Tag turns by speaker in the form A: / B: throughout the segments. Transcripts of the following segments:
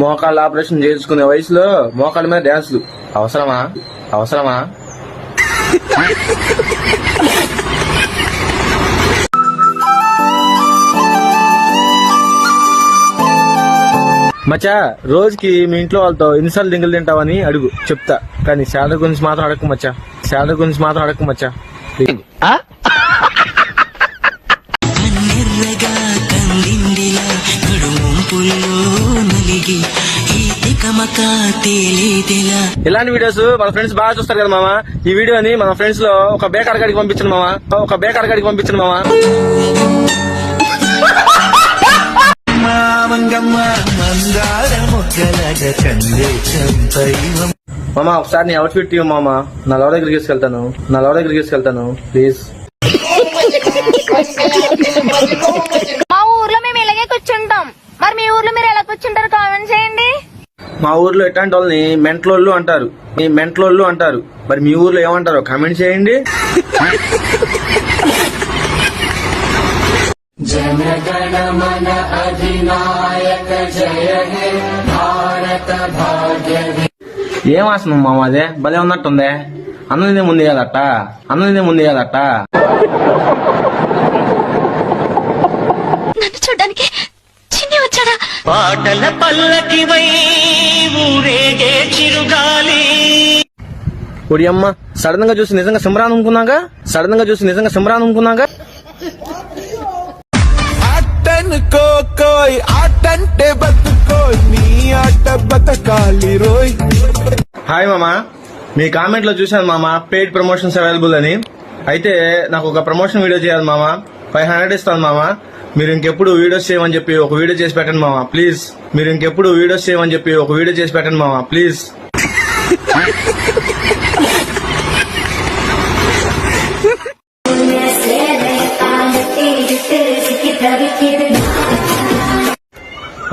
A: మోకాళ్ళ ఆపరేషన్ చేసుకునే వయసులో మోకాళ్ళ మీద డాన్సులు అవసరమా మచ్చా, రోజుకి మీ ఇంట్లో వాళ్ళతో ఎన్నిసార్లు దింగులు తింటావని అడుగు, చెప్తా. కానీ శాలరీ గురించి మాత్రం అడగకు మచ్చా. ఇలాంటి వీడియోస్ మన ఫ్రెండ్స్ బాగా చూస్తారు కదా మామ. ఈ వీడియోని మన ఫ్రెండ్స్ లో ఒక బేకార్ గడికి పంపించండి మామ. మామ ఒకసారి నీ అవుట్ ఫిట్ మామ, నా లవ్ దగ్గరికి తీసుకెళ్తాను ప్లీజ్.
B: మా ఊర్లో మేము ఇలాగే కూర్చుంటాం, మరి మీ ఊర్లో మీరు ఎలా కూర్చుంటారు కామెంట్ చేయండి.
A: మా ఊర్లో ఎట్లాంటి వాళ్ళని మెంటలోళ్ళు అంటారు. మరి మీ ఊర్లో ఏమంటారో కామెంట్ చేయండి. జనగణమన అధినాయక జయ హే భారత భాగ్య. ఏం ఆసనం మామ అదే, భలే ఉన్నట్టుందే. అన్నదే ముందు వేయాలట.
B: నన్ను చూడ్డానికి చిన్ని వచ్చాడా?
C: పాటల పల్లకివై ఊరేగే చిరుగాలి.
A: ఒడి అమ్మ, సడన్ గా చూసి నిజంగా సిమ్రాన్ అనుకున్నాగా. ఆటంటే బతుకో, నీ ఆట బతకాలి రోయ్. హాయ్ మామా, మీ కామెంట్ లో చూశాను మామా పెయిడ్ ప్రమోషన్స్ అవైలబుల్ అని. అయితే నాకు ఒక ప్రమోషన్ వీడియో చేయాలి మామా. 500 ఇస్తాను మామా. మీరు ఇంకెప్పుడు వీడియోస్ చేయమని చెప్పి ఒక వీడియో చేసి పెట్టండి మామా ప్లీజ్.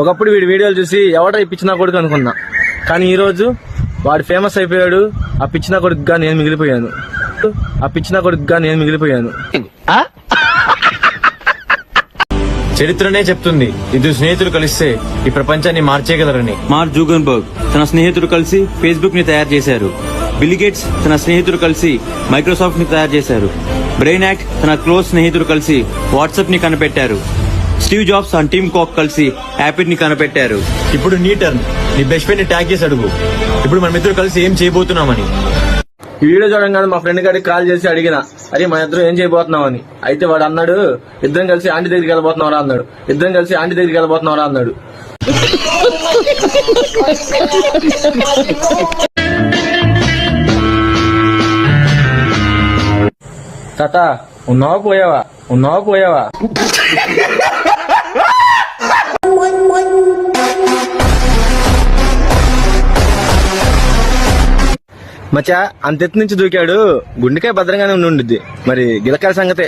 A: ఒకప్పుడు వీడి వీడియోలు చూసి ఎవడో ఇప్పించినా కొడుకు అనుకున్నా. కానీ ఈ రోజు వాడు ఫేమస్ అయిపోయాడు. ఆ పిచ్చిన కొడుకుగా నేను మిగిలిపోయాను.
D: చరిత్రనే చెప్తుంది, ఇద్దరు స్నేహితులు కలిస్తే ఈ ప్రపంచాన్ని మార్చేయగలరని.
E: మార్క్ జూగన్బర్గ్ తన స్నేహితుడు కలిసి ఫేస్బుక్ ని తయారు చేశారు. బిల్ గేట్స్ తన స్నేహితుడు కలిసి మైక్రోసాఫ్ట్ ని తయారు చేశారు. బ్రెయిన్ యాక్ట్ తన క్లోజ్ స్నేహితుడు కలిసి వాట్సాప్ ని కనిపెట్టారు. స్టీవ్ జాబ్స్ తన టీమ్ కాక్ కలిసి యాపిడ్ ని కనిపెట్టారు.
D: ఇప్పుడు నీ టర్న్. నీ బెస్ట్ ఫ్రెండ్ ని ట్యాగ్ చేసి అడుగు, ఇప్పుడు మన ఇద్దరు కలిసి ఏం చేయబోతున్నామని.
A: ఈ వీడియో చూడంగానే మా ఫ్రెండ్ గారికి కాల్ చేసి అడిగిన, అరే మన ఇద్దరు ఏం చేయబోతున్నామని. అయితే వాడు అన్నాడు, ఇద్దరం కలిసి ఆంటీ దగ్గరికి వెళ్ళబోతున్నారా అన్నాడు. తాత ఉన్నావా పోయావా? మచ్చా, అంతెత్తు నుంచి దూకాడు, గుండెకాయ భద్రంగానే ఉండిద్ది. మరి గిలకాల సంగతే